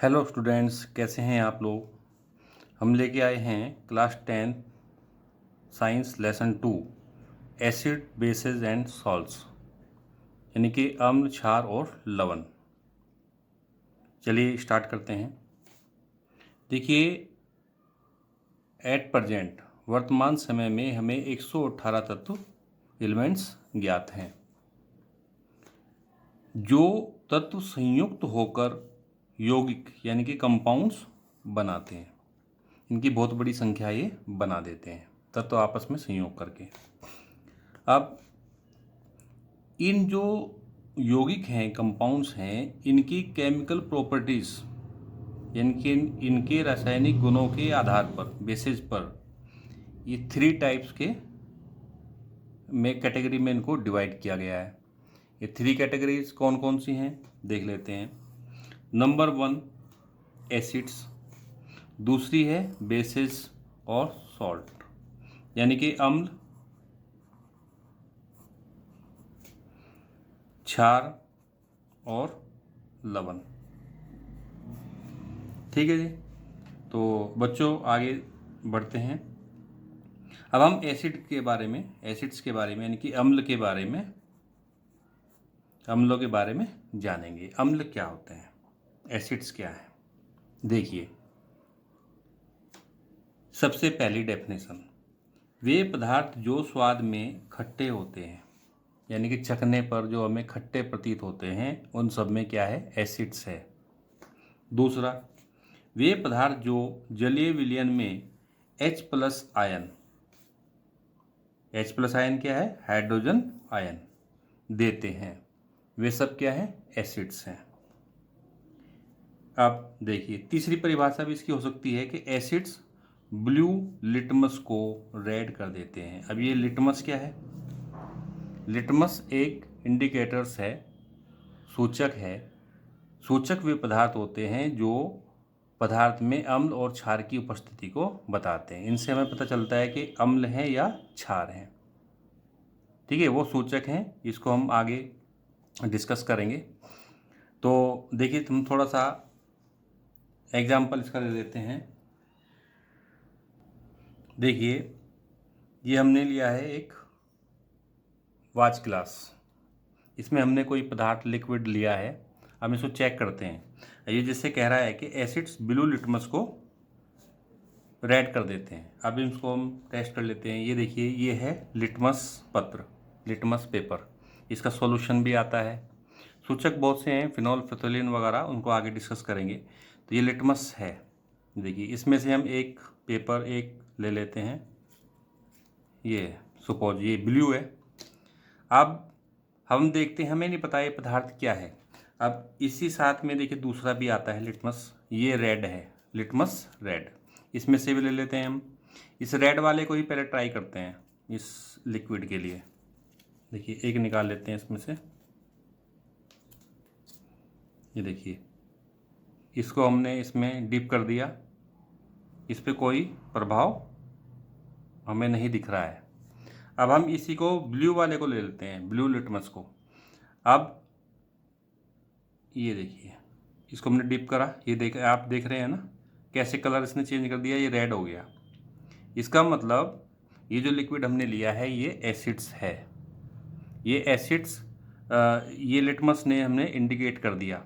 Hello students, कैसे हैं आप लोग। हम लेके आए हैं class 10 science lesson 2 acid bases and salts, यानी कि अम्ल, क्षार और लवण। चलिए स्टार्ट करते हैं। देखिए, एट प्रेजेंट वर्तमान समय में हमें 118 तत्व एलिमेंट्स ज्ञात हैं। जो तत्व संयुक्त होकर यौगिक यानी कि कंपाउंड्स बनाते हैं, इनकी बहुत बड़ी संख्या ये बना देते हैं तत्व आपस में संयोग करके। अब इन जो यौगिक हैं, कंपाउंड्स हैं, इनकी केमिकल प्रॉपर्टीज़ यानी कि इनके रासायनिक गुणों के आधार पर, बेसिस पर, ये 3 टाइप्स के में कैटेगरी में इनको डिवाइड किया गया है। ये 3 कैटेगरीज कौन कौन सी हैं देख लेते हैं। नंबर 1 एसिड्स, दूसरी है बेसिस और सॉल्ट यानी कि अम्ल, क्षार और लवण। ठीक है जी। तो बच्चों आगे बढ़ते हैं। अब हम एसिड्स के बारे में यानी कि अम्लों के बारे में जानेंगे। अम्ल क्या होते हैं, एसिड्स क्या है। देखिए, सबसे पहली डेफिनेशन, वे पदार्थ जो स्वाद में खट्टे होते हैं यानी कि चखने पर जो हमें खट्टे प्रतीत होते हैं, उन सब में क्या है, एसिड्स है। दूसरा, वे पदार्थ जो जलीय विलयन में H+ आयन क्या है, हाइड्रोजन आयन देते हैं, वे सब क्या है, एसिड्स हैं। अब देखिए, तीसरी परिभाषा भी इसकी हो सकती है कि एसिड्स ब्लू लिटमस को रेड कर देते हैं। अब ये लिटमस क्या है, लिटमस एक इंडिकेटर्स है, सूचक है। सूचक वे पदार्थ होते हैं जो पदार्थ में अम्ल और क्षार की उपस्थिति को बताते हैं। इनसे हमें पता चलता है कि अम्ल हैं या क्षार हैं। ठीक है, वो सूचक हैं, इसको हम आगे डिस्कस करेंगे। तो देखिए, हम थोड़ा सा एग्जाम्पल इसका ले लेते हैं। देखिए, ये हमने लिया है एक वॉच ग्लास, इसमें हमने कोई पदार्थ लिक्विड लिया है। हम इसको चेक करते हैं। ये जिससे कह रहा है कि एसिड्स ब्लू लिटमस को रेड कर देते हैं। अब इसको हम टेस्ट कर लेते हैं। ये देखिए, ये है लिटमस पत्र, लिटमस पेपर, इसका सॉल्यूशन भी आता है। सूचक बहुत से हैं, फिनॉल, फिथोलिन वगैरह, उनको आगे डिस्कस करेंगे। तो ये लिटमस है। देखिए, इसमें से हम एक पेपर ले लेते हैं। ये सपोज ये ब्लू है। अब हम देखते हैं, हमें नहीं पता ये पदार्थ क्या है। अब इसी साथ में देखिए दूसरा भी आता है लिटमस, ये रेड है, लिटमस रेड। इसमें से भी ले लेते हैं हम। इस रेड वाले को ही पहले ट्राई करते हैं इस लिक्विड के लिए। देखिए, एक निकाल लेते हैं इसमें से। ये देखिए, इसको हमने इसमें डिप कर दिया, इस पर कोई प्रभाव हमें नहीं दिख रहा है। अब हम इसी को ब्लू वाले को ले लेते हैं, ब्लू लिटमस को। अब ये देखिए, इसको हमने डिप करा, ये आप देख रहे हैं ना कैसे कलर इसने चेंज कर दिया, ये रेड हो गया। इसका मतलब ये जो लिक्विड हमने लिया है ये एसिड्स है। ये एसिड्स ये लिटमस ने हमने इंडिकेट कर दिया।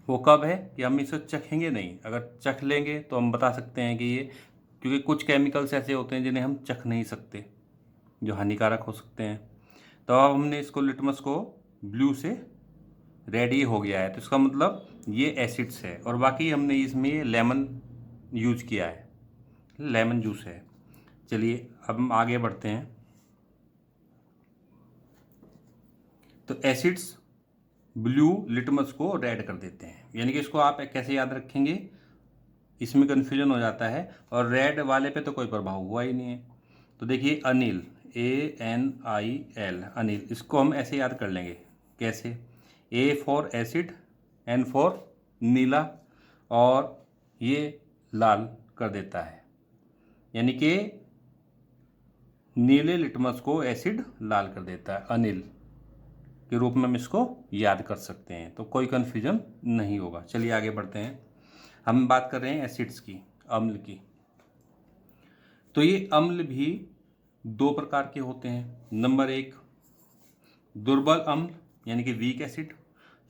वो कब है कि हम इसे चखेंगे नहीं, अगर चख लेंगे तो हम बता सकते हैं कि ये, क्योंकि कुछ केमिकल्स ऐसे होते हैं जिन्हें हम चख नहीं सकते, जो हानिकारक हो सकते हैं। तो अब हमने इसको लिटमस को ब्लू से रेड ही हो गया है, तो इसका मतलब ये एसिड्स है। और बाकी हमने इसमें ये लेमन यूज किया है, लेमन जूस है। चलिए अब हम आगे बढ़ते हैं। तो एसिड्स ब्लू लिटमस को रेड कर देते हैं, यानी कि इसको आप कैसे याद रखेंगे, इसमें कन्फ्यूजन हो जाता है। और रेड वाले पे तो कोई प्रभाव हुआ ही नहीं है। तो देखिए, अनिल, ANIL, अनिल, इसको हम ऐसे याद कर लेंगे। कैसे, A for acid, N for नीला, और ये लाल कर देता है, यानी कि नीले लिटमस को एसिड लाल कर देता है। अनिल के रूप में हम इसको याद कर सकते हैं, तो कोई कन्फ्यूजन नहीं होगा। चलिए आगे बढ़ते हैं। हम बात कर रहे हैं एसिड्स की, अम्ल की। तो ये अम्ल भी दो प्रकार के होते हैं। नंबर 1 दुर्बल अम्ल यानी कि weak acid,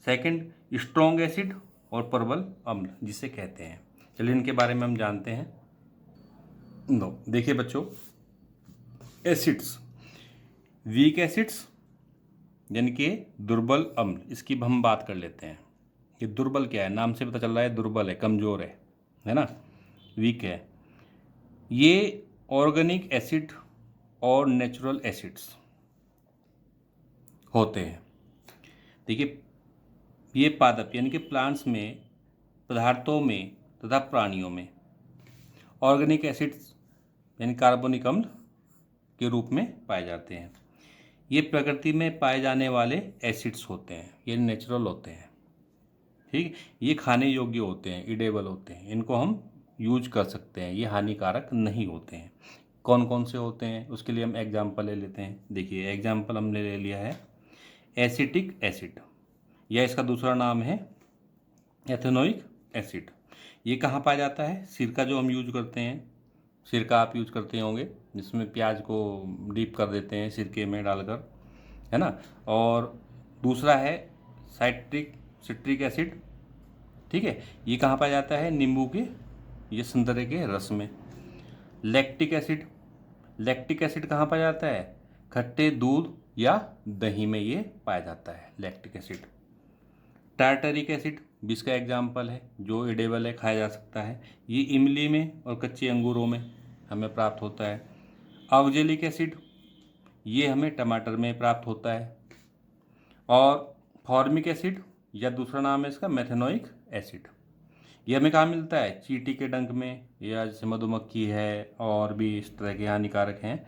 second strong acid और प्रबल अम्ल जिसे कहते हैं। चलिए इनके बारे में हम जानते हैं। देखिए बच्चों, एसिड्स, वीक एसिड्स यानी कि दुर्बल अम्ल, इसकी हम बात कर लेते हैं। ये दुर्बल क्या है, नाम से पता चल रहा है दुर्बल है, कमज़ोर है ना, वीक है। ये ऑर्गेनिक एसिड और नेचुरल एसिड्स होते हैं। देखिए, ये पादप यानी कि प्लांट्स में, पदार्थों में तथा प्राणियों में ऑर्गेनिक एसिड्स यानी कार्बनिक अम्ल के रूप में पाए जाते हैं। ये प्रकृति में पाए जाने वाले एसिड्स होते हैं, ये नेचुरल होते हैं। ठीक, ये खाने योग्य होते हैं, इडेबल होते हैं, इनको हम यूज कर सकते हैं, ये हानिकारक नहीं होते हैं। कौन कौन से होते हैं उसके लिए हम एग्जाम्पल ले लेते हैं। देखिए एग्जाम्पल हमने ले लिया है एसिटिक एसिड, या इसका दूसरा नाम है एथेनोइक एसिड। ये कहाँ पाया जाता है, सिरका जो हम यूज करते हैं, सिरका आप यूज करते होंगे जिसमें प्याज को डीप कर देते हैं सिरके में डालकर, है ना। और दूसरा है सिट्रिक एसिड, ठीक है, ये कहाँ पाया जाता है, नींबू के, ये संतरे के रस में। लैक्टिक एसिड कहाँ पाया जाता है, खट्टे दूध या दही में ये पाया जाता है लैक्टिक एसिड। टार्टरिक एसिड भी इसका एग्जाम्पल है, जो एडेबल है, खाया जा सकता है। ये इमली में और कच्चे अंगूरों में हमें प्राप्त होता है। ऑक्जेलिक एसिड ये हमें टमाटर में प्राप्त होता है। और फॉर्मिक एसिड या दूसरा नाम है इसका मेथेनोइक एसिड, ये हमें कहाँ मिलता है, चींटी के डंक में, या जैसे मधुमक्खी है और भी इस तरह के हानिकारक हैं,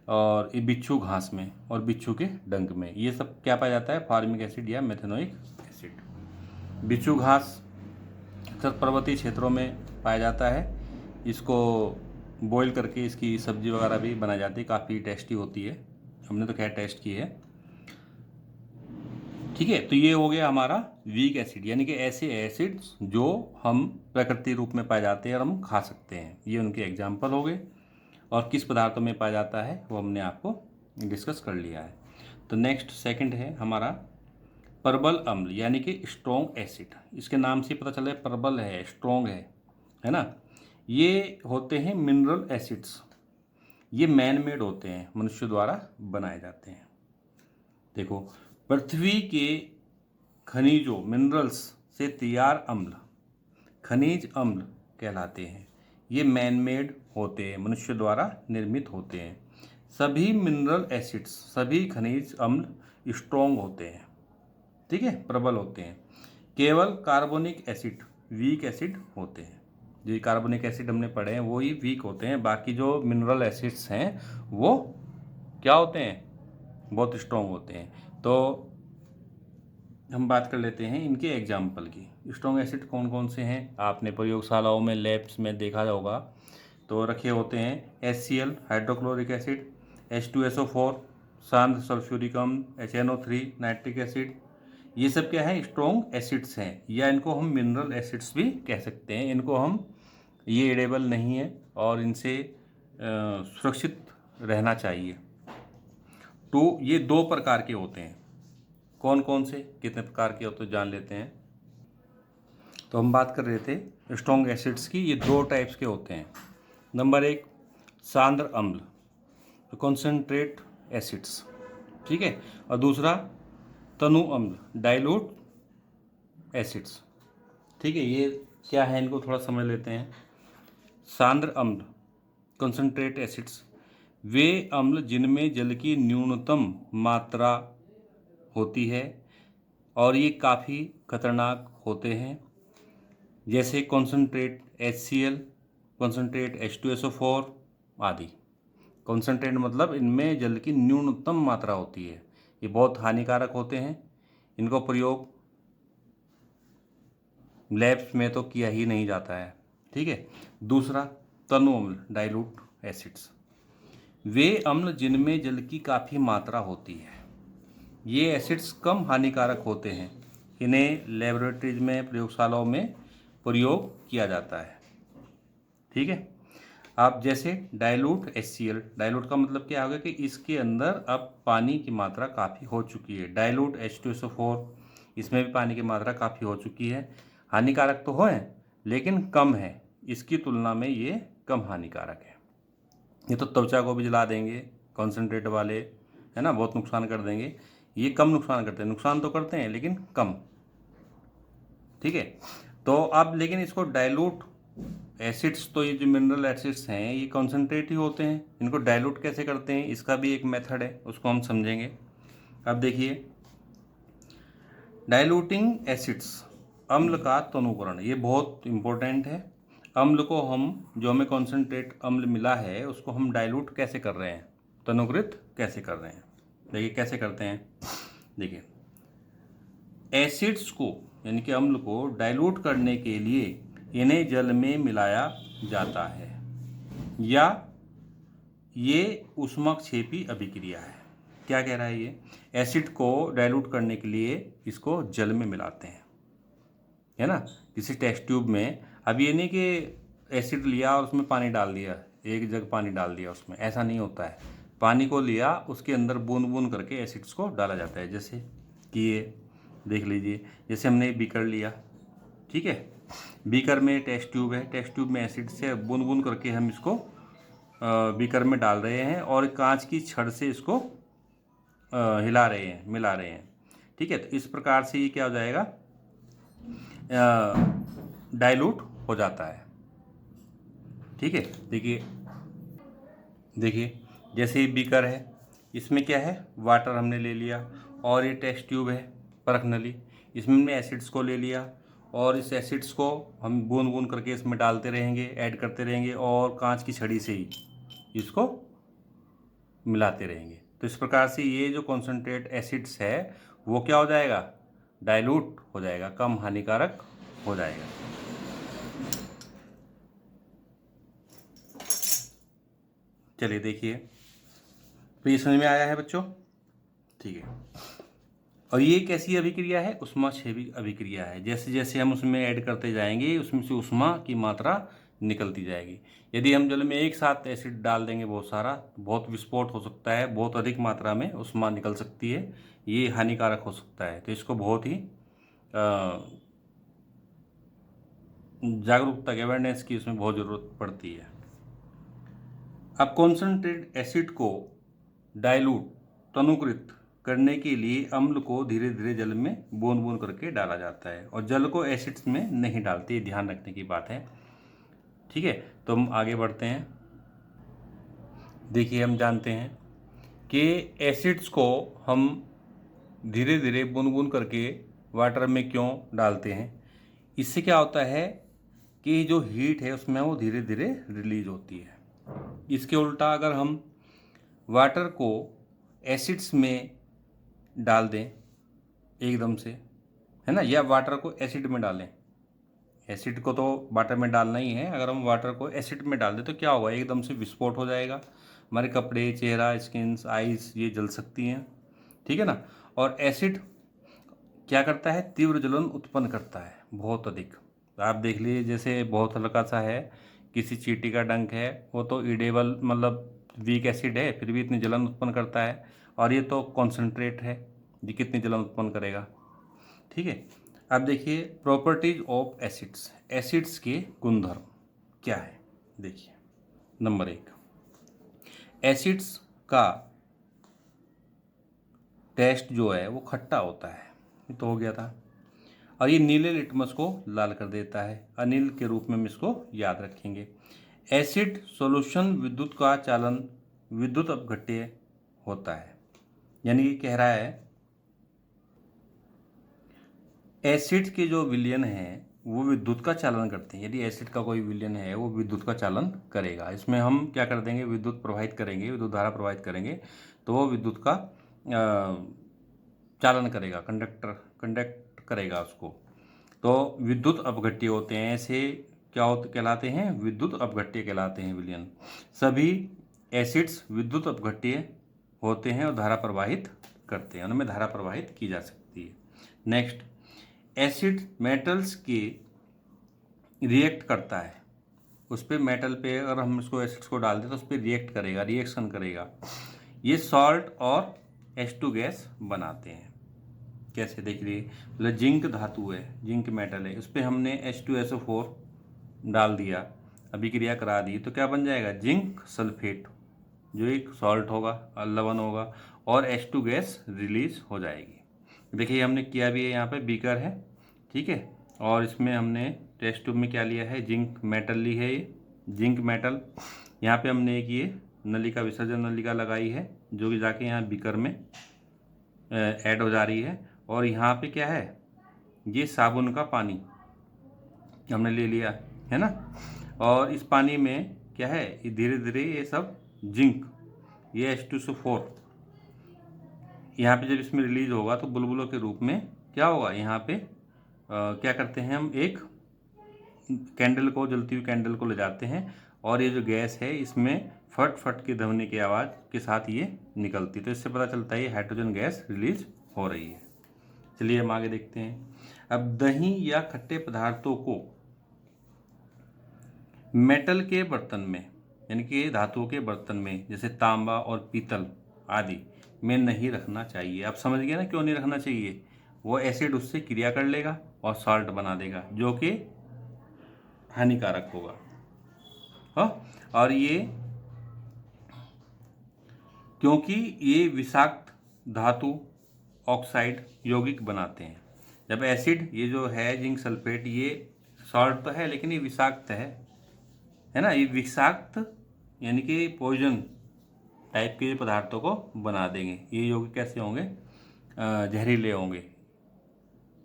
और ये बिच्छू घास में और बिच्छू के डंक में, ये सब क्या पाया जाता है, फॉर्मिक एसिड या मेथेनोइक एसिड। बिच्छू घास अक्सर पर्वतीय क्षेत्रों में पाया जाता है। इसको बॉईल करके इसकी सब्जी वगैरह भी बनाई जाती है, काफ़ी टेस्टी होती है, हमने तो खैर टेस्ट की है। ठीक है, तो ये हो गया हमारा वीक एसिड, यानी कि ऐसे एसिड्स जो हम प्रकृति रूप में पाए जाते हैं और हम खा सकते हैं, ये उनके एग्जाम्पल हो गए। और किस पदार्थों में पाया जाता है वो हमने आपको डिस्कस कर लिया है। तो नेक्स्ट सेकंड है हमारा प्रबल अम्ल यानी कि स्ट्रॉन्ग एसिड। इसके नाम से पता चला है प्रबल है, स्ट्रॉन्ग है ना। ये होते हैं मिनरल एसिड्स, ये मैन मेड होते हैं, मनुष्य द्वारा बनाए जाते हैं। देखो, पृथ्वी के खनिजों, मिनरल्स से तैयार अम्ल खनिज अम्ल कहलाते हैं। ये मैन मेड होते हैं, मनुष्य द्वारा निर्मित होते हैं। सभी मिनरल एसिड्स, सभी खनिज अम्ल स्ट्रॉन्ग होते हैं, ठीक है, प्रबल होते हैं। केवल कार्बोनिक एसिड वीक एसिड होते हैं। जो कार्बोनिक एसिड हमने पढ़े हैं वो ही वीक होते हैं, बाकी जो मिनरल एसिड्स हैं वो क्या होते हैं, बहुत स्ट्रॉन्ग होते हैं। तो हम बात कर लेते हैं इनके एग्जाम्पल की। स्ट्रॉन्ग एसिड कौन कौन से हैं, आपने प्रयोगशालाओं में, लैब्स में देखा होगा, तो रखे होते हैं HCl हाइड्रोक्लोरिक एसिड, H2SO4 सांद्र सल्फ्यूरिक अम्ल, HNO3 नाइट्रिक एसिड। ये सब क्या है, स्ट्रॉन्ग एसिड्स हैं, या इनको हम मिनरल एसिड्स भी कह सकते हैं। इनको हम, ये एडेबल नहीं है और इनसे सुरक्षित रहना चाहिए। तो ये दो प्रकार के होते हैं। कौन कौन से, कितने प्रकार के होते हैं जान लेते हैं। तो हम बात कर रहे थे स्ट्रॉन्ग एसिड्स की, ये दो टाइप्स के होते हैं। नंबर 1 सांद्र अम्ल, कॉन्सेंट्रेट एसिड्स, ठीक है। और दूसरा तनु अम्ल, डाइल्यूट एसिड्स, ठीक है। ये क्या है, इनको थोड़ा समझ लेते हैं। सांद्र अम्ल, कॉन्सेंट्रेट एसिड्स, वे अम्ल जिनमें जल की न्यूनतम मात्रा होती है और ये काफ़ी खतरनाक होते हैं, जैसे कॉन्सेंट्रेट HCl, कॉन्सेंट्रेट H2SO4 आदि। कॉन्सेंट्रेट मतलब इनमें जल की न्यूनतम मात्रा होती है, ये बहुत हानिकारक होते हैं। इनको प्रयोग लैब्स में तो किया ही नहीं जाता है, ठीक है। दूसरा तनु अम्ल, डाइल्यूट एसिड्स, वे अम्ल जिनमें जल की काफ़ी मात्रा होती है। ये एसिड्स कम हानिकारक होते हैं, इन्हें लेबोरेटरीज में, प्रयोगशालाओं में प्रयोग किया जाता है। ठीक है। अब जैसे डाइल्यूट HCl, डाइल्यूट का मतलब क्या होगा कि इसके अंदर अब पानी की मात्रा काफ़ी हो चुकी है। डाइल्यूट H2SO4, इसमें भी पानी की मात्रा काफ़ी हो चुकी है। हानिकारक तो है लेकिन कम है, इसकी तुलना में ये कम हानिकारक है। ये तो त्वचा को भी जला देंगे कॉन्सेंट्रेट वाले, है ना, बहुत नुकसान कर देंगे। ये कम नुकसान करते हैं, नुकसान तो करते हैं लेकिन कम। ठीक है। तो अब लेकिन इसको डाइल्यूट एसिड्स, तो ये जो मिनरल एसिड्स हैं ये कॉन्सेंट्रेट ही होते हैं, इनको डाइल्यूट कैसे करते हैं इसका भी एक मेथड है, उसको हम समझेंगे। अब देखिए, डाइल्यूटिंग एसिड्स, अम्ल का तनुकरण, ये बहुत इंपॉर्टेंट है। अम्ल को हम, जो हमें कॉन्सेंट्रेट अम्ल मिला है उसको हम डाइल्यूट कैसे कर रहे हैं, तनुकृत कैसे कर रहे हैं। देखिए कैसे करते हैं। देखिए, एसिड्स को यानी कि अम्ल को डाइल्यूट करने के लिए इन्हें जल में मिलाया जाता है, या ये ऊष्माक्षेपी अभिक्रिया है। क्या कह रहा है ये, एसिड को डाइल्यूट करने के लिए इसको जल में मिलाते हैं, है ना, किसी टेस्ट ट्यूब में। अब ये नहीं कि एसिड लिया और उसमें पानी डाल दिया, एक जग पानी डाल दिया उसमें, ऐसा नहीं होता है। पानी को लिया, उसके अंदर बूंद बूंद करके एसिड्स को डाला जाता है। जैसे कि ये देख लीजिए, जैसे हमने बीकर लिया, ठीक है, बीकर में टेस्ट ट्यूब है, टेस्ट ट्यूब में एसिड से बूंद बूंद करके हम इसको बीकर में डाल रहे हैं और कांच की छड़ से इसको हिला रहे हैं, मिला रहे हैं। ठीक है। तो इस प्रकार से ये क्या हो जाएगा, डाइल्यूट हो जाता है। ठीक है। देखिए देखिए, जैसे ये बीकर है, इसमें क्या है, वाटर हमने ले लिया, और ये टेस्ट ट्यूब है परख नली, इसमें हमने एसिड्स को ले लिया, और इस एसिड्स को हम बूंद बूंद करके इसमें डालते रहेंगे, ऐड करते रहेंगे, और कांच की छड़ी से ही इसको मिलाते रहेंगे। तो इस प्रकार से ये जो कॉन्सेंट्रेट एसिड्स है वो क्या हो जाएगा, डाइल्यूट हो जाएगा, कम हानिकारक हो जाएगा। चलिए देखिए, तो ये समझ में आया है बच्चों। ठीक है। और ये कैसी अभिक्रिया है, ऊष्माक्षेपी अभिक्रिया है। जैसे जैसे हम उसमें ऐड करते जाएंगे उसमें से ऊष्मा की मात्रा निकलती जाएगी। यदि हम जल में एक साथ एसिड डाल देंगे बहुत सारा, बहुत विस्फोट हो सकता है, बहुत अधिक मात्रा में ऊष्मा निकल सकती है, ये हानिकारक हो सकता है। तो इसको बहुत ही जागरूकता की, अवेयरनेस की उसमें बहुत ज़रूरत पड़ती है। अब कॉन्सेंट्रेट एसिड को डाइल्यूट, तनुकृत करने के लिए अम्ल को धीरे धीरे जल में बूंद बूंद करके डाला जाता है, और जल को एसिड्स में नहीं डालते, ध्यान रखने की बात है। ठीक है। तो हम आगे बढ़ते हैं। देखिए, हम जानते हैं कि एसिड्स को हम धीरे धीरे बूंद बूंद करके वाटर में क्यों डालते हैं। इससे क्या होता है कि जो हीट है उसमें वो धीरे धीरे रिलीज होती है। इसके उल्टा अगर हम वाटर को एसिड्स में डाल दें एकदम से, है ना, या वाटर को एसिड में डालें, एसिड को तो वाटर में डालना ही है, अगर हम वाटर को एसिड में डाल दें तो क्या होगा, एकदम से विस्फोट हो जाएगा, हमारे कपड़े, चेहरा, स्किन्स, आइज़ ये जल सकती हैं। ठीक है ना। और एसिड क्या करता है, तीव्र जलन उत्पन्न करता है, बहुत अधिक। आप देख लीजिए, जैसे बहुत हल्का सा है, किसी चींटी का डंक है, वो तो ईडेबल मतलब वीक एसिड है, फिर भी इतनी जलन उत्पन्न करता है, और ये तो कॉन्सेंट्रेट है, ये कितनी जलन उत्पन्न करेगा। ठीक है। अब देखिए, प्रॉपर्टीज ऑफ एसिड्स, एसिड्स के गुणधर्म क्या है। देखिए, नंबर 1, एसिड्स का टेस्ट जो है वो खट्टा होता है, ये तो हो गया था, और ये नीले लिटमस को लाल कर देता है, अनिल के रूप में हम इसको याद रखेंगे। एसिड सॉल्यूशन विद्युत का चालन, विद्युत अपघट्य होता है, यानी कि कह रहा है एसिड के जो विलयन हैं वो विद्युत का चालन करते हैं। यदि एसिड का कोई विलयन है वो विद्युत का चालन करेगा। इसमें हम क्या कर देंगे, विद्युत प्रवाहित करेंगे, विद्युत धारा प्रवाहित करेंगे, तो वो विद्युत का चालन करेगा, कंडक्ट करेगा उसको। तो विद्युत अपघट्य होते हैं, ऐसे क्या होते कहलाते हैं, विद्युत अपघट्य कहलाते हैं विलयन। सभी एसिड्स विद्युत अपघट्य होते हैं और धारा प्रवाहित करते हैं, उनमें धारा प्रवाहित की जा सकती है। नेक्स्ट, एसिड मेटल्स के रिएक्ट करता है, उस पर मेटल पे अगर हम इसको एसिड्स को डाल दें तो उस पर रिएक्ट करेगा, रिएक्शन करेगा। ये सॉल्ट और H2 गैस बनाते हैं। कैसे देख लीजिए, मतलब जिंक धातु है, जिंक मेटल है, उस पर हमने H2SO4 डाल दिया, अभिक्रिया करा दी, तो क्या बन जाएगा, जिंक सल्फेट, जो एक सॉल्ट होगा, लवण होगा, और H2 गैस रिलीज हो जाएगी। देखिए हमने किया भी है, यहाँ पे बीकर है, ठीक है, और इसमें हमने टेस्ट ट्यूब में क्या लिया है, जिंक मेटल ली है, ये जिंक मेटल। यहाँ पे हमने एक ये नलिका, विसर्जन नलिका लगाई है, जो कि जाके यहाँ बीकर में ऐड हो जा रही है। और यहाँ पे क्या है, ये साबुन का पानी हमने ले लिया है ना, और इस पानी में क्या है, ये धीरे धीरे ये सब जिंक, ये H2SO4 यहाँ पे जब इसमें रिलीज होगा तो बुलबुलों के रूप में क्या होगा, यहाँ पे क्या करते हैं, हम एक कैंडल को, जलती हुई कैंडल को ले जाते हैं, और ये जो गैस है इसमें फट फट की ध्वनि की आवाज़ के साथ ये निकलती, तो इससे पता चलता है ये हाइड्रोजन गैस रिलीज हो रही है। चलिए हम आगे देखते हैं। अब दही या खट्टे पदार्थों को मेटल के बर्तन में, यानी कि धातुओं के बर्तन में, जैसे तांबा और पीतल आदि में नहीं रखना चाहिए। आप समझ गए ना क्यों नहीं रखना चाहिए, वो एसिड उससे क्रिया कर लेगा और सॉल्ट बना देगा, जो कि हानिकारक होगा। हाँ, और ये क्योंकि ये विषाक्त धातु ऑक्साइड यौगिक बनाते हैं। जब एसिड, ये जो है जिंक सल्फेट, ये सॉल्ट तो है लेकिन ये विषाक्त है ना, ये विषाक्त यानी कि पॉइजन टाइप के पदार्थों को बना देंगे। ये यौगिक कैसे होंगे, जहरीले होंगे,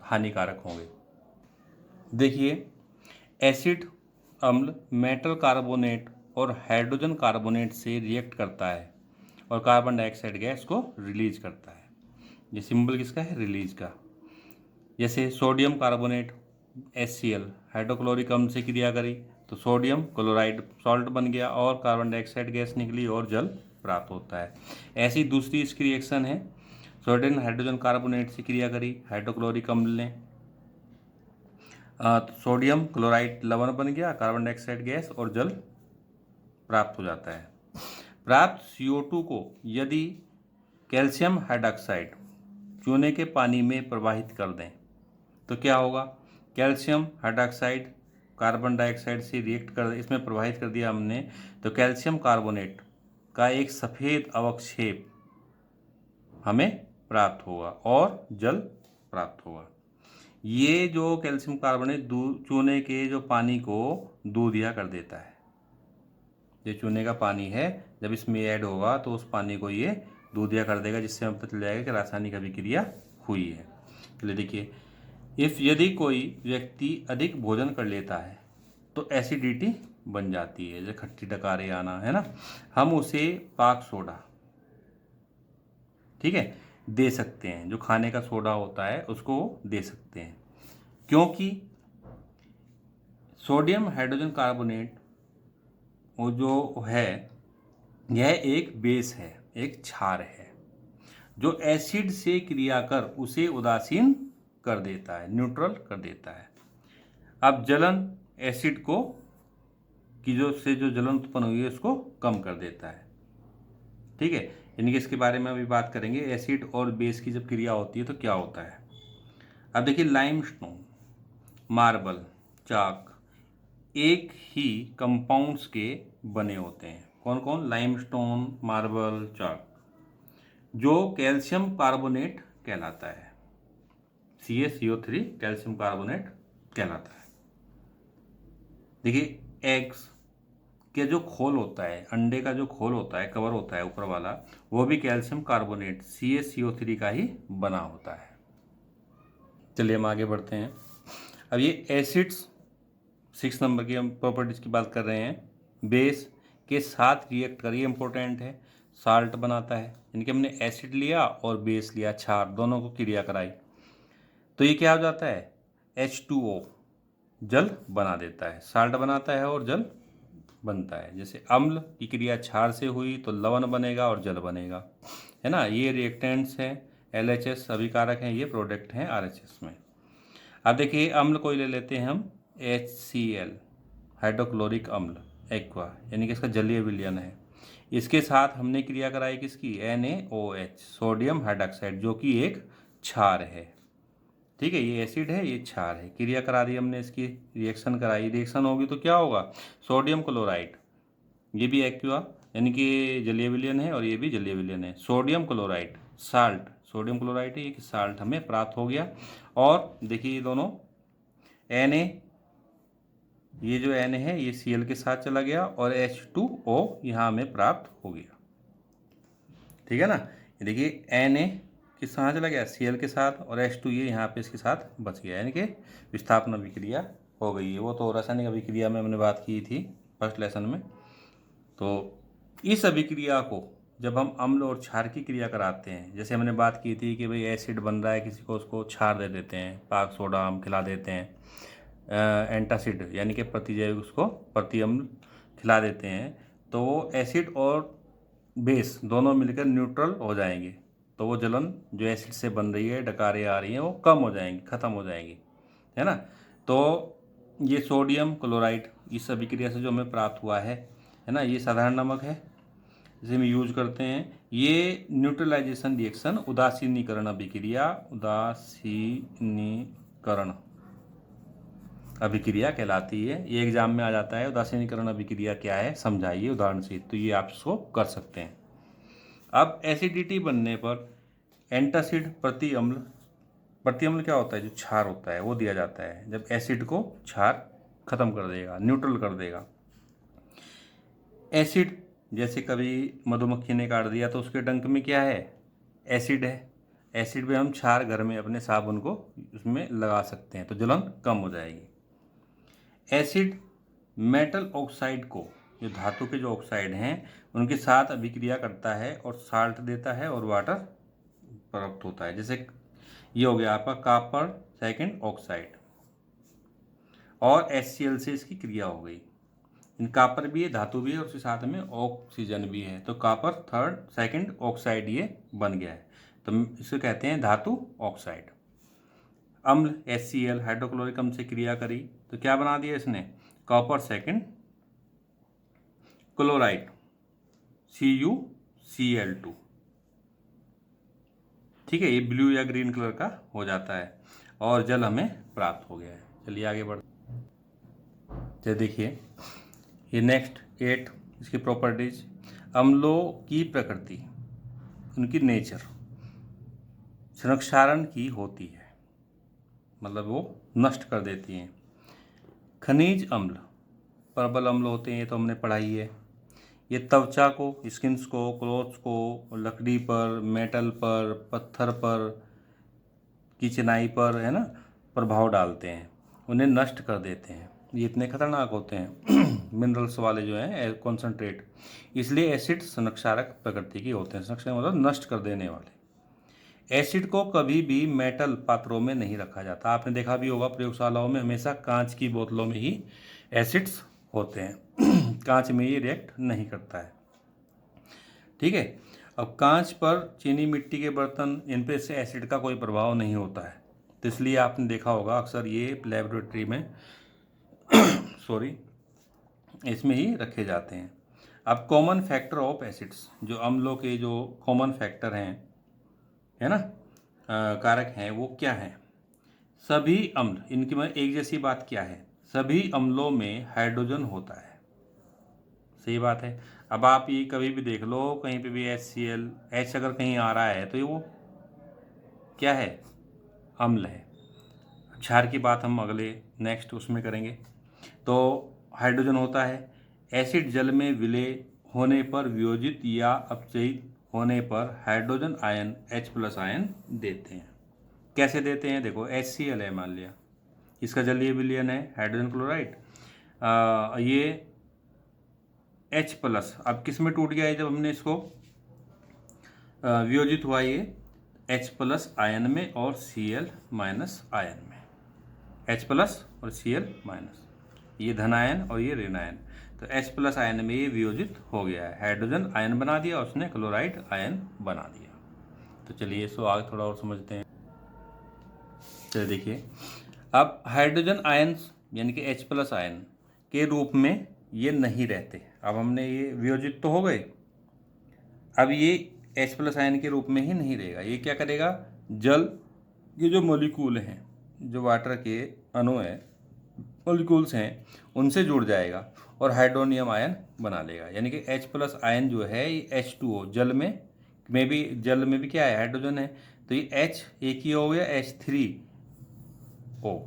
हानिकारक होंगे। देखिए एसिड अम्ल मेटल कार्बोनेट और हाइड्रोजन कार्बोनेट से रिएक्ट करता है और कार्बन डाइऑक्साइड गैस को रिलीज करता है। ये सिंबल किसका है, रिलीज का। जैसे सोडियम कार्बोनेट HCl हाइड्रोक्लोरिक अम्ल से क्रिया करी तो सोडियम क्लोराइड सॉल्ट बन गया और कार्बन डाइऑक्साइड गैस निकली और जल प्राप्त होता है। ऐसी दूसरी इसकी रिएक्शन है, सोडियम हाइड्रोजन कार्बोनेट से क्रिया करी हाइड्रोक्लोरिक अम्ल ने, सोडियम क्लोराइड लवण बन गया, कार्बन डाइऑक्साइड गैस और जल प्राप्त हो जाता है। प्राप्त CO2 को यदि कैल्शियम हाइड्रोक्साइड चूने के पानी में प्रवाहित कर दें तो क्या होगा, कैल्शियम हाइड्रोक्साइड कार्बन डाइऑक्साइड से रिएक्ट कर, इसमें प्रवाहित कर दिया हमने, तो कैल्शियम कार्बोनेट का एक सफ़ेद अवक्षेप हमें प्राप्त होगा और जल प्राप्त होगा। ये जो कैल्शियम कार्बोनेट चूने के जो पानी को दूधिया कर देता है। ये चूने का पानी है, जब इसमें ऐड होगा तो उस पानी को ये दूधिया कर देगा, जिससे हमें पता चल जाएगा कि रासायनिक अभिक्रिया हुई है। चलिए देखिए, यदि कोई व्यक्ति अधिक भोजन कर लेता है तो एसिडिटी बन जाती है, जैसे खट्टी डकारे आना, है ना, हम उसे पाक सोडा, ठीक है, दे सकते हैं। जो खाने का सोडा होता है उसको दे सकते हैं, क्योंकि सोडियम हाइड्रोजन कार्बोनेट वो जो है यह एक बेस है, एक क्षार है, जो एसिड से क्रिया कर उसे उदासीन कर देता है, न्यूट्रल कर देता है। अब जलन एसिड को की जो जलन उत्पन्न हुई है उसको कम कर देता है, ठीक है। यानी कि इसके बारे में अभी बात करेंगे, एसिड और बेस की जब क्रिया होती है तो क्या होता है। अब देखिए लाइमस्टोन, मार्बल, चाक एक ही कंपाउंड्स के बने होते हैं। कौन कौन, लाइमस्टोन, मार्बल, चाक, जो कैल्शियम कार्बोनेट कहलाता है, CaCO3 कैल्शियम कार्बोनेट कहलाता है। देखिए एग्स के जो खोल होता है, अंडे का जो खोल होता है, कवर होता है ऊपर वाला, वो भी कैल्शियम कार्बोनेट CaCO3 का ही बना होता है। चलिए हम आगे बढ़ते हैं। अब ये एसिड्स 6 नंबर की हम प्रॉपर्टीज़ की बात कर रहे हैं। बेस के साथ रिएक्ट करिए, इंपॉर्टेंट है, साल्ट बनाता है। यानी कि हमने एसिड लिया और बेस लिया, क्षार, दोनों को क्रिया कराई तो ये क्या हो जाता है, H2O जल बना देता है, साल्ट बनाता है और जल बनता है। जैसे अम्ल की क्रिया क्षार से हुई तो लवण बनेगा और जल बनेगा, है ना। ये रिएक्टेंट्स हैं, LHS अभिकारक हैं, ये प्रोडक्ट हैं RHS में। अब देखिए अम्ल को ले लेते हैं हम HCl हाइड्रोक्लोरिक अम्ल एक्वा, यानी कि इसका जलीय विलयन है। इसके साथ हमने क्रिया कराई किसकी, NaOH सोडियम हाइड्रॉक्साइड, जो कि एक क्षार है। ठीक है, ये एसिड है, ये क्षार है। क्रिया करा दी हमने, इसकी रिएक्शन कराई, रिएक्शन होगी तो क्या होगा, सोडियम क्लोराइड, ये भी एक्वा यानी कि जलीय विलयन है और ये भी जलीय विलयन है। Sodium chloride salt, sodium chloride है, ये साल्ट हमें प्राप्त हो गया। और देखिए ये दोनों Na, ये जो Na है ये Cl के साथ चला गया और H2O यहाँ हमें प्राप्त हो गया। ठीक है ना, ये देखिए Na किस साथ चला गया, Cl के साथ, और H2 ये यहाँ पे इसके साथ बच गया, यानी कि विस्थापन अभिक्रिया हो गई है। वो तो रासायनिक अभिक्रिया में हमने बात की थी फर्स्ट लेसन में। तो इस अभिक्रिया को जब हम अम्ल और क्षार की क्रिया कराते हैं, जैसे हमने बात की थी कि भाई एसिड बन रहा है किसी को, उसको क्षार दे देते हैं, पाक सोडा हम खिला देते हैं, एंटासिड यानी कि प्रतिजैविक उसको प्रति अम्ल खिला देते हैं, तो वो एसिड और बेस दोनों मिलकर न्यूट्रल हो जाएंगे। तो वो जलन जो एसिड से बन रही है, डकारें आ रही हैं, वो कम हो जाएंगी, ख़त्म हो जाएंगी, है ना। तो ये सोडियम क्लोराइड इस अभिक्रिया से जो हमें प्राप्त हुआ है ना, ये साधारण नमक है जिसे हम यूज करते हैं। ये न्यूट्रलाइजेशन रिएक्शन उदासीनीकरण अभिक्रिया, उदासीनीकरण अभिक्रिया कहलाती है। ये एग्जाम में आ जाता है, उदासीनीकरण अभिक्रिया क्या है समझाइए उदाहरण से, तो ये आप इसको कर सकते हैं। अब एसिडिटी बनने पर एंटासिड प्रति अम्ल क्या होता है, जो क्षार होता है वो दिया जाता है, जब एसिड को क्षार खत्म कर देगा, न्यूट्रल कर देगा। एसिड जैसे कभी मधुमक्खी ने काट दिया तो उसके डंक में क्या है, एसिड है। एसिड में हम क्षार घर में अपने साबुन को उसमें लगा सकते हैं तो जलन कम हो जाएगी। एसिड मेटल ऑक्साइड को, जो धातु के जो ऑक्साइड हैं उनके साथ अभिक्रिया करता है और साल्ट देता है और वाटर प्राप्त होता है। जैसे ये हो गया आपका कॉपर सेकंड ऑक्साइड, और HCl से इसकी क्रिया हो गई। इन कॉपर भी है, धातु भी है, और उसके साथ में ऑक्सीजन भी है, तो कॉपर थर्ड सेकंड ऑक्साइड ये बन गया है, तो इसे कहते हैं धातु ऑक्साइड। अम्ल HCl हाइड्रोक्लोरिक अम्ल से क्रिया करी तो क्या बना दिया इसने, कॉपर सेकंड क्लोराइड CuCl2। ठीक है, ये ब्लू या ग्रीन कलर का हो जाता है और जल हमें प्राप्त हो गया है। चलिए आगे बढ़, तो देखिए ये नेक्स्ट 8 इसकी प्रॉपर्टीज। अम्लों की प्रकृति, उनकी नेचर क्षारण की होती है, मतलब वो नष्ट कर देती हैं। खनिज अम्ल प्रबल अम्ल होते हैं, ये तो हमने पढ़ाई है। ये त्वचा को, स्किन्स को, क्लोथ्स को, लकड़ी पर, मेटल पर, पत्थर पर, की चिनाई पर, है ना, प्रभाव डालते हैं, उन्हें नष्ट कर देते हैं। ये इतने खतरनाक होते हैं मिनरल्स वाले जो हैं कॉन्सेंट्रेट, इसलिए एसिड संरक्षक प्रकृति के होते हैं। संरक्षक मतलब नष्ट कर देने वाले। एसिड को कभी भी मेटल पात्रों में नहीं रखा जाता। आपने देखा भी होगा प्रयोगशालाओं में हमेशा कांच की बोतलों में ही एसिड्स होते हैं कांच में ये रिएक्ट नहीं करता है। ठीक है, अब कांच पर, चीनी मिट्टी के बर्तन, इन पे से एसिड का कोई प्रभाव नहीं होता है, तो इसलिए आपने देखा होगा अक्सर ये लेबोरेटरी में सॉरी इसमें ही रखे जाते हैं। अब कॉमन फैक्टर ऑफ एसिड्स, जो अम्लों के जो कॉमन फैक्टर हैं, है ना, कारक हैं, वो क्या हैं। सभी अम्ल, इनकी में एक जैसी बात क्या है, सभी अम्लों में हाइड्रोजन होता है। सही बात है। अब आप ये कभी भी देख लो, कहीं पे भी HCl H अगर कहीं आ रहा है तो ये वो क्या है, अम्ल है। क्षार की बात हम अगले नेक्स्ट उसमें करेंगे। तो हाइड्रोजन होता है। एसिड जल में विलय होने पर वियोजित या अपचयित होने पर हाइड्रोजन आयन H+ आयन देते हैं। कैसे देते हैं, देखो HCl है मान लिया, इसका जलीय विलयन है हाइड्रोजन क्लोराइड, ये H+, अब किस में टूट गया है, जब हमने इसको वियोजित हुआ ये H+ आयन में और Cl- आयन में। H+ और Cl-, ये धन आयन और ये ऋण आयन, तो H+ आयन में ये वियोजित हो गया है, हाइड्रोजन आयन बना दिया, उसने क्लोराइड आयन बना दिया। तो चलिए इसको आगे थोड़ा और समझते हैं। चलिए देखिए, अब हाइड्रोजन आयन यानी कि H प्लस आयन के रूप में ये नहीं रहते। अब हमने ये वियोजित तो हो गए, अब ये H प्लस आयन के रूप में ही नहीं रहेगा। ये क्या करेगा, जल के जो मॉलिक्यूल हैं, जो वाटर के अणु हैं, मॉलिक्यूल्स हैं, उनसे जुड़ जाएगा और हाइड्रोनियम आयन बना लेगा। यानी कि H प्लस आयन जो है ये H2O जल में भी क्या है, हाइड्रोजन है, तो ये H एक ही हो गया H3O।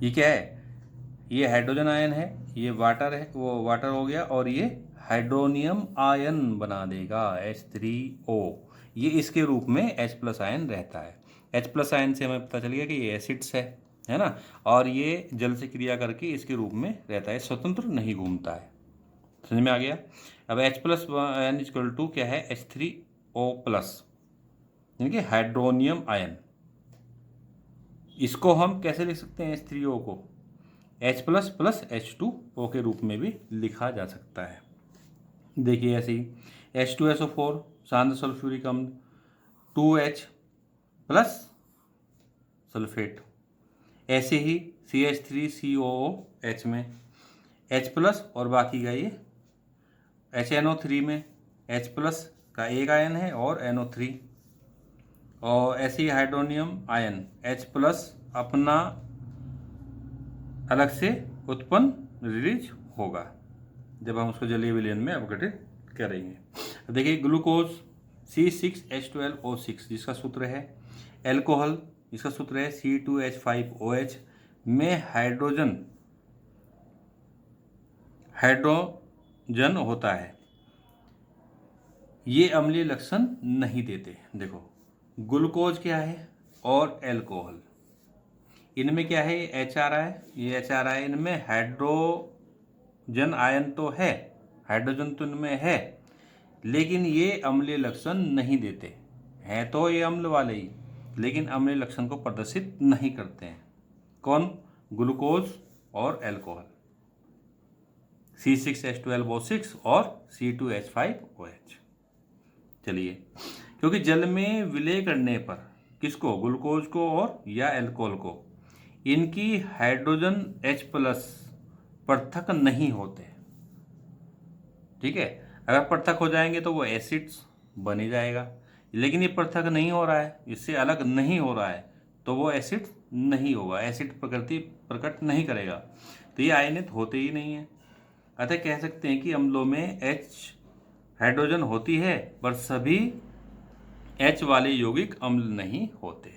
ये क्या है, ये हाइड्रोजन आयन है, ये वाटर है, वो वाटर हो गया, और ये हाइड्रोनियम आयन बना देगा H3O। ये इसके रूप में H प्लस आयन रहता है। H प्लस आयन से हमें पता चल गया कि ये एसिड्स है ना, और ये जल से क्रिया करके इसके रूप में रहता है, स्वतंत्र नहीं घूमता है। समझ में आ गया। अब H plus ion equal to क्या है, H3O प्लस, यानी कि हाइड्रोनियम आयन। इसको हम कैसे लिख सकते हैं, H3O को H प्लस प्लस H2O के रूप में भी लिखा जा सकता है। देखिए ऐसे ही H2SO4 शांत सल्फ्यूरिक अम्ल 2H प्लस सल्फेट, ऐसे ही CH3COOH में H प्लस और बाकी का ये HNO3 में H प्लस का एक आयन है और NO3, और ऐसे ही हाइड्रोनियम आयन H प्लस अपना अलग से उत्पन्न रिलीज होगा जब हम उसको जलीय विलयन में अपघटित करेंगे। अब देखिए ग्लूकोज C6H12O6 जिसका सूत्र है, एल्कोहल जिसका सूत्र है C2H5OH में हाइड्रोजन होता है। ये अम्लीय लक्षण नहीं देते। देखो ग्लूकोज क्या है और एल्कोहल, इनमें क्या है, H आ रहा है, ये H आ रहा है, इनमें हाइड्रोजन आयन तो है, हाइड्रोजन तो इनमें है, लेकिन ये अम्लीय लक्षण नहीं देते हैं, तो ये अम्ल वाले ही, लेकिन अम्लीय लक्षण को प्रदर्शित नहीं करते हैं। कौन, ग्लूकोज और एल्कोहल C6H12O6 और C2H5OH। चलिए, क्योंकि जल में विलय करने पर किसको, ग्लूकोज को और या एल्कोहल को, इनकी हाइड्रोजन H प्लस पृथक नहीं होते। ठीक है, अगर पृथक हो जाएंगे तो वो एसिड्स बन ही जाएगा, लेकिन ये पृथक नहीं हो रहा है, इससे अलग नहीं हो रहा है, तो वो एसिड नहीं होगा, एसिड प्रकृति प्रकट नहीं करेगा, तो ये आयनित होते ही नहीं है। अतः कह सकते हैं कि अम्लों में H हाइड्रोजन होती है पर सभी H वाले यौगिक अम्ल नहीं होते।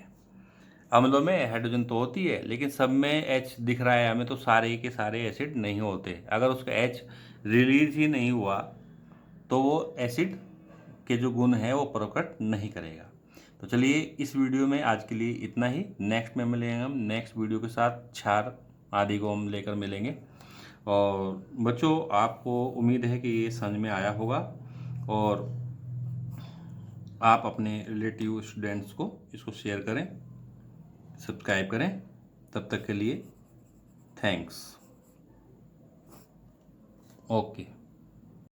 अम्लों में हाइड्रोजन तो होती है लेकिन सब में H दिख रहा है हमें, तो सारे के सारे एसिड नहीं होते। अगर उसका H रिलीज ही नहीं हुआ तो वो एसिड के जो गुण है वो प्रकट नहीं करेगा। तो चलिए इस वीडियो में आज के लिए इतना ही। नेक्स्ट में मिलेंगे हम नेक्स्ट वीडियो के साथ, क्षार आदि को हम लेकर मिलेंगे। और बच्चों, आपको उम्मीद है कि ये समझ में आया होगा और आप अपने रिलेटिव स्टूडेंट्स को इसको शेयर करें, सब्सक्राइब करें। तब तक के लिए थैंक्स। ओके।